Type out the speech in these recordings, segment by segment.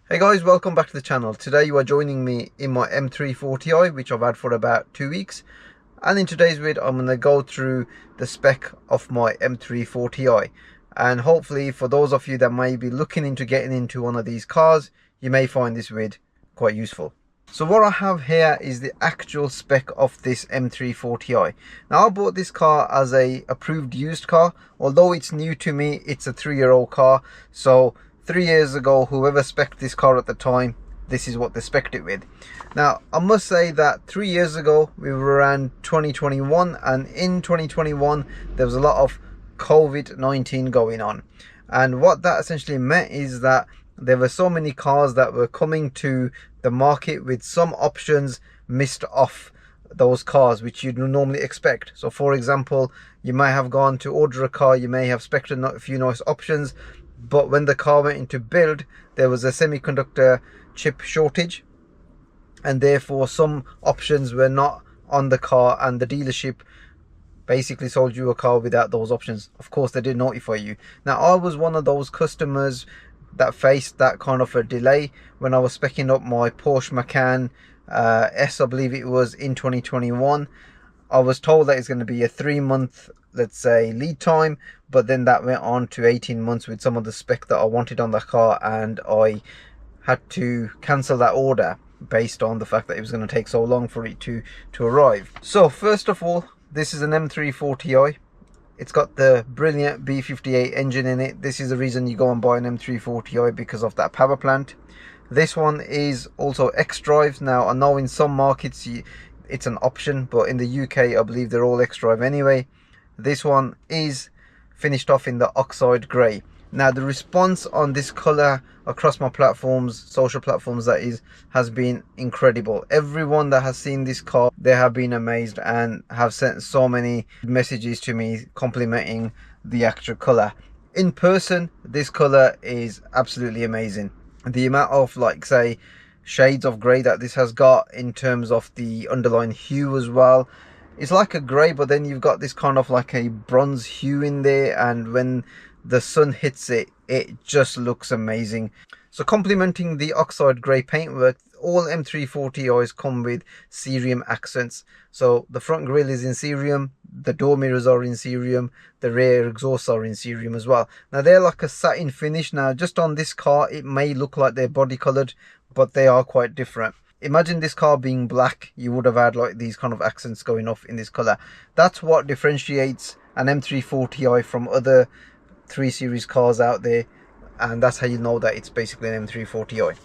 Hey guys, welcome back to the channel. Today you are joining me in my M340i, which I've had for about 2 weeks. And in today's video, I'm going to go through the spec of my M340i. And hopefully for those of you that may be looking into getting into one of these cars, you may find this vid quite useful. So what I have here is the actual spec of this M340i. Now I bought this car as a approved used car. Although it's new to me, it's a 3-year-old car. So 3 years ago, whoever spec'd this car at the time, this is what they spec'd it with. Now, I must say that 3 years ago, we were around 2021, and in 2021, there was a lot of COVID-19 going on. And what that essentially meant is that there were so many cars that were coming to the market with some options missed off those cars which you'd normally expect. So for example, you may have gone to order a car, you may have spec'd a few nice options, but when the car went into build, there was a semiconductor chip shortage, and therefore some options were not on the car, and the dealership basically sold you a car without those options. Of course, they did notify you. Now, I was one of those customers that faced that kind of a delay when I was speccing up my Porsche Macan S, I believe it was, in 2021. I was told that it's going to be a 3-month, let's say, lead time, but then that went on to 18 months with some of the spec that I wanted on the car, and I had to cancel that order based on the fact that it was going to take so long for it to arrive. So first of all, this is an M340i. It's got the brilliant B58 engine in it. This is the reason you go and buy an M340i, because of that power plant. This one is also X-Drive. Now I know in some markets it's an option, but in the UK I believe they're all X-Drive anyway. This one is finished off in the oxide grey. Now the response on this colour across my platforms, social platforms that is, has been incredible. Everyone that has seen this car, they have been amazed and have sent so many messages to me complimenting the actual colour. In person, this colour is absolutely amazing. The amount of, like, say, shades of grey that this has got in terms of the underlying hue as well. It's like a grey, but then you've got this kind of like a bronze hue in there, and when the sun hits it, it just looks amazing. So complementing the oxide grey paintwork, all M340i's come with cerium accents. So the front grille is in cerium, the door mirrors are in cerium, the rear exhausts are in cerium as well. Now they're like a satin finish. Now just on this car, it may look like they're body coloured, but they are quite different. Imagine this car being black, you would have had like these kind of accents going off in this colour. That's what differentiates an M340i from other 3 Series cars out there, and that's how you know that it's basically an M340i.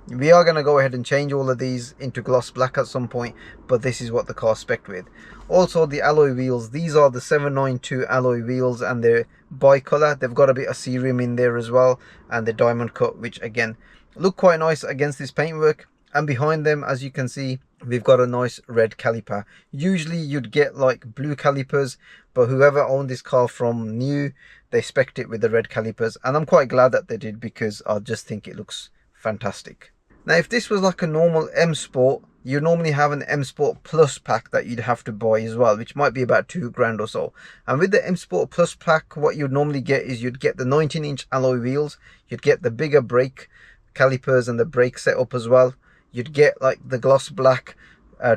We are going to go ahead and change all of these into gloss black at some point, but this is what the car spec'd with. Also the alloy wheels, these are the 792 alloy wheels, and they're bi-colour. They've got a bit of cerium in there as well, and the diamond cut, which again look quite nice against this paintwork. And behind them, as you can see, we've got a nice red caliper. Usually you'd get like blue calipers, but whoever owned this car from new, they spec'd it with the red calipers, and I'm quite glad that they did, because I just think it looks fantastic. Now if this was like a normal M Sport, you normally have an M Sport Plus pack that you'd have to buy as well, which might be about £2 or so. And with the M Sport Plus pack, what you'd normally get is you'd get the 19-inch alloy wheels, you'd get the bigger brake calipers and the brake setup as well. You'd get like the gloss black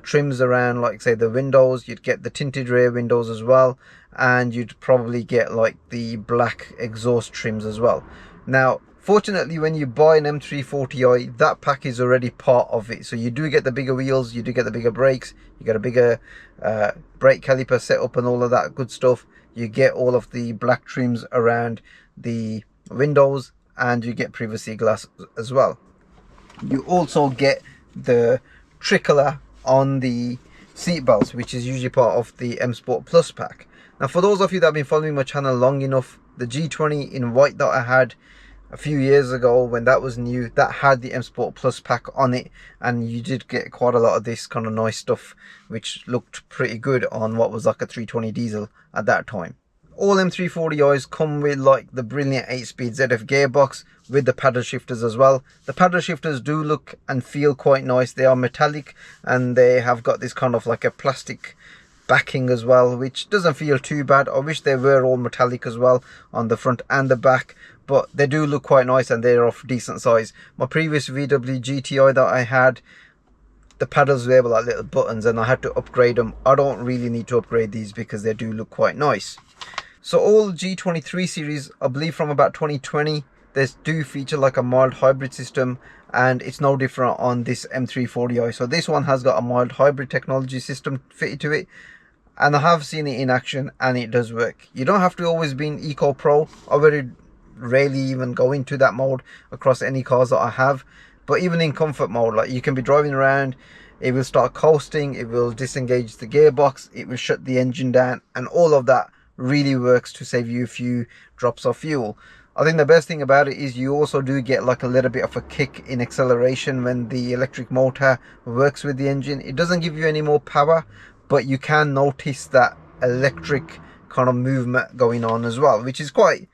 trims around, like say the windows, you'd get the tinted rear windows as well, and you'd probably get like the black exhaust trims as well. Now fortunately, when you buy an M340i, that pack is already part of it. So you do get the bigger wheels, you do get the bigger brakes, you get a bigger brake caliper setup and all of that good stuff. You get all of the black trims around the windows, and you get privacy glass as well. You also get the tricolor on the seat belts, which is usually part of the M Sport Plus pack. Now for those of you that have been following my channel long enough, the G20 in white that I had a few years ago when that was new, that had the M Sport Plus pack on it, and you did get quite a lot of this kind of nice stuff which looked pretty good on what was like a 320 diesel at that time. All M340i's come with like the brilliant 8-speed ZF gearbox with the paddle shifters as well. The paddle shifters do look and feel quite nice. They are metallic, and they have got this kind of like a plastic backing as well, which doesn't feel too bad. I wish they were all metallic as well on the front and the back, but they do look quite nice and they're of decent size. My previous VW GTI that I had, the paddles were like little buttons and I had to upgrade them. I don't really need to upgrade these because they do look quite nice. So all G23 series, I believe from about 2020, they do feature like a mild hybrid system, and it's no different on this M340i. So this one has got a mild hybrid technology system fitted to it, and I have seen it in action and it does work. You don't have to always be in Eco Pro. I very rarely even go into that mode across any cars that I have. But even in comfort mode, like you can be driving around, it will start coasting, it will disengage the gearbox, it will shut the engine down, and all of that really works to save you a few drops of fuel. I think the best thing about it is you also do get like a little bit of a kick in acceleration when the electric motor works with the engine. It doesn't give you any more power, but you can notice that electric kind of movement going on as well, which is quite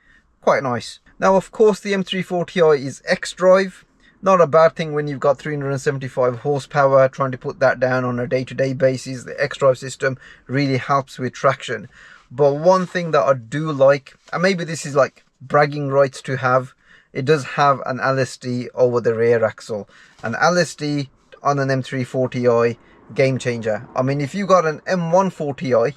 nice. Now, of course, the M340i is X-Drive. Not a bad thing when you've got 375 horsepower. Trying to put that down on a day-to-day basis, the X-Drive system really helps with traction. But one thing that I do like, and maybe this is like bragging rights to have, it does have an LSD over the rear axle. An LSD on an M340i, game changer. I mean, if you got an M140i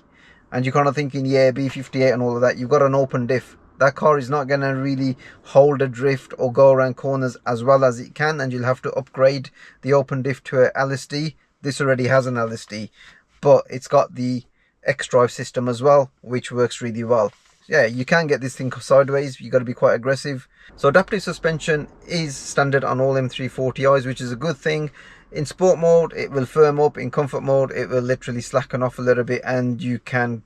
and you're kind of thinking, yeah, B58 and all of that, you've got an open diff. That car is not going to really hold a drift or go around corners as well as it can, and you'll have to upgrade the open diff to a LSD. This already has an LSD, but it's got the X-Drive system as well, which works really well. Yeah, you can get this thing sideways. You got to be quite aggressive. So adaptive suspension is standard on all M340i's, which is a good thing. In sport mode, it will firm up. In comfort mode, it will literally slacken off a little bit, and you can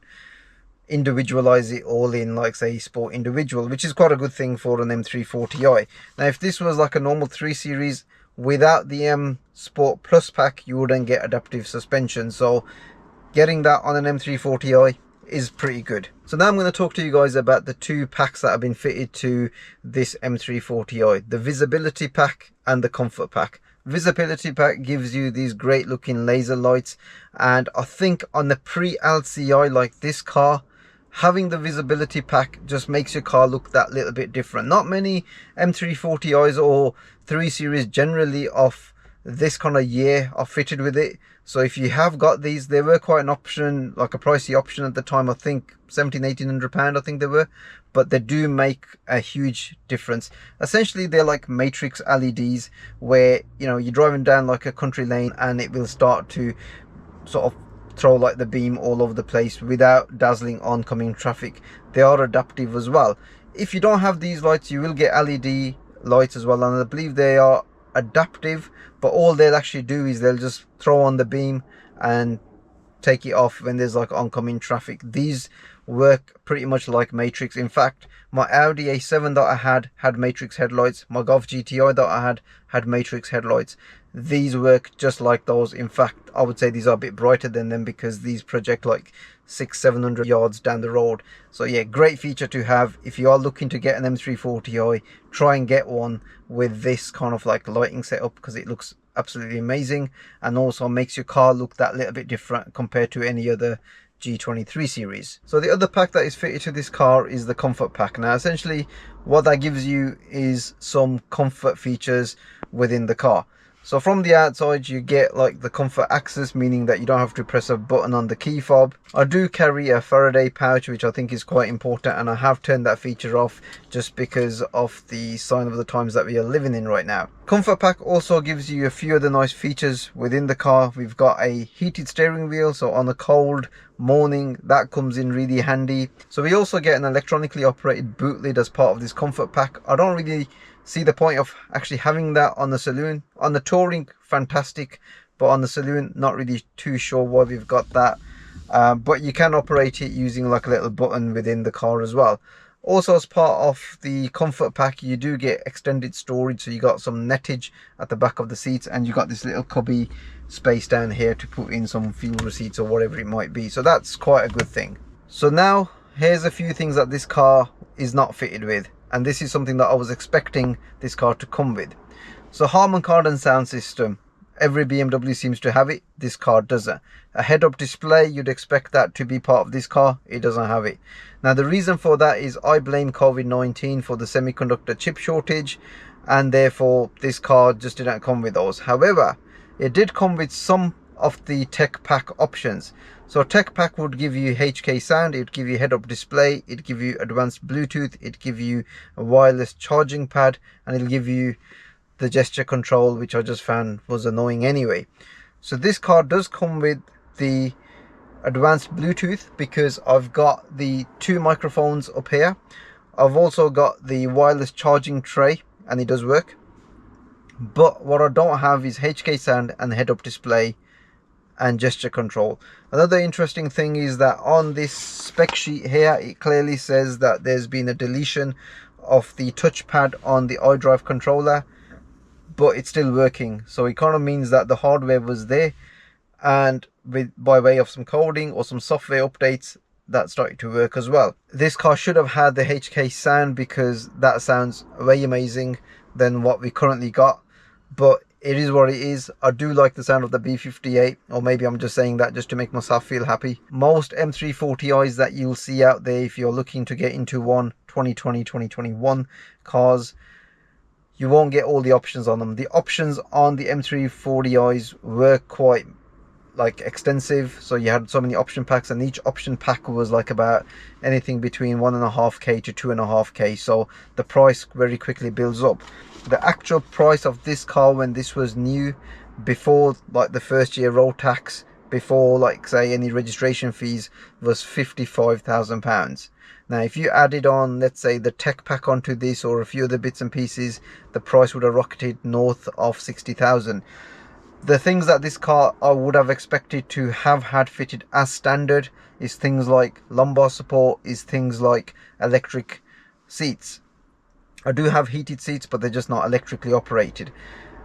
individualize it all in, like say sport individual, which is quite a good thing for an M340i. Now, if this was like a normal 3 series without the M Sport Plus pack, you wouldn't get adaptive suspension. So getting that on an M340i is pretty good. So now I'm going to talk to you guys about the 2 packs that have been fitted to this M340i, the visibility pack and the comfort pack. Visibility pack gives you these great looking laser lights, and I think on the pre-LCI like this car, having the visibility pack just makes your car look that little bit different. Not many M340i's or 3 series generally of this kind of year are fitted with it. So if you have got these, they were quite an option, like a pricey option at the time. I think £1,700–1,800 I think they were, but they do make a huge difference. Essentially, they're like matrix LEDs where, you know, you're driving down like a country lane and it will start to sort of throw like the beam all over the place without dazzling oncoming traffic. They are adaptive as well. If you don't have these lights, you will get LED lights as well, and I believe they are adaptive, but all they'll actually do is they'll just throw on the beam and take it off when there's like oncoming traffic. These work pretty much like matrix. In fact, my Audi A7 that I had matrix headlights. My Golf GTI that I had matrix headlights. These work just like those. In fact, I would say these are a bit brighter than them because these project like 600–700 yards down the road. So yeah, great feature to have. If you are looking to get an M340i, try and get one with this kind of like lighting setup because it looks absolutely amazing, and also makes your car look that little bit different compared to any other G23 series. So the other pack that is fitted to this car is the comfort pack. Now essentially what that gives you is some comfort features within the car. So from the outside you get like the comfort access, meaning that you don't have to press a button on the key fob. I do carry a Faraday pouch, which I think is quite important, and I have turned that feature off just because of the sign of the times that we are living in right now. Comfort pack also gives you a few other nice features within the car. We've got a heated steering wheel, so on a cold morning that comes in really handy. So we also get an electronically operated boot lid as part of this comfort pack. I don't really see the point of actually having that on the saloon. On the touring, fantastic, but on the saloon, not really too sure why we've got that. But you can operate it using like a little button within the car as well. Also, as part of the comfort pack, you do get extended storage, so you got some nettage at the back of the seats, and you got this little cubby space down here to put in some fuel receipts or whatever it might be. So that's quite a good thing. So now here's a few things that this car is not fitted with, and this is something that I was expecting this car to come with. So Harman Kardon sound system. every BMW seems to have it. This car doesn't. A head-up display, you'd expect that to be part of this car. It doesn't have it. Now the reason for that is I blame COVID-19 for the semiconductor chip shortage, and therefore this car just didn't come with those. However, it did come with some of the tech pack options. So tech pack would give you HK sound, it would give you head-up display, it'd give you advanced Bluetooth, it'd give you a wireless charging pad, and it'll give you the gesture control, which I just found was annoying anyway. So this car does come with the advanced Bluetooth, because I've got the 2 microphones up here. I've also got the wireless charging tray, and it does work. But what I don't have is HK sound and head-up display and gesture control. Another interesting thing is that on this spec sheet here, it clearly says that there's been a deletion of the touchpad on the iDrive controller, but it's still working. So it kind of means that the hardware was there, and by way of some coding or some software updates, that started to work as well. This car should have had the HK sound, because that sounds way amazing than what we currently got, but it is what it is. I do like the sound of the B58, or maybe I'm just saying that just to make myself feel happy. Most M340i's that you'll see out there, if you're looking to get into one 2020, 2021 cars, you won't get all the options on them. The options on the M340i's were quite extensive, so you had so many option packs, and each option pack was like about anything between 1.5k to 2.5k, so the price very quickly builds up. The actual price of this car when this was new, before the first year road tax, before say any registration fees, was £55,000. Now if you added on, let's say, the tech pack onto this or a few other bits and pieces, the price would have rocketed north of 60,000. The things that this car I would have expected to have had fitted as standard is things like lumbar support, is things like electric seats. I do have heated seats, but they're just not electrically operated.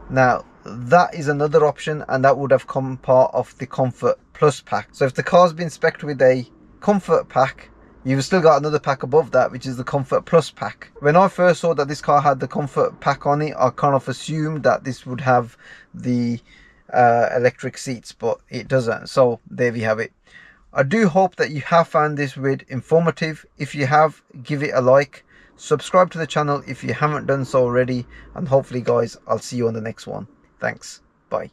Now that is another option, and that would have come part of the Comfort Plus pack. So if the car's been spec'd with a Comfort pack, you've still got another pack above that, which is the Comfort Plus pack. When I first saw that this car had the Comfort pack on it, I kind of assumed that this would have the electric seats, but it doesn't. So there we have it. I do hope that you have found this vid informative. If you have, give it a like, subscribe to the channel if you haven't done so already, and hopefully guys, I'll see you on the next one. Thanks, bye.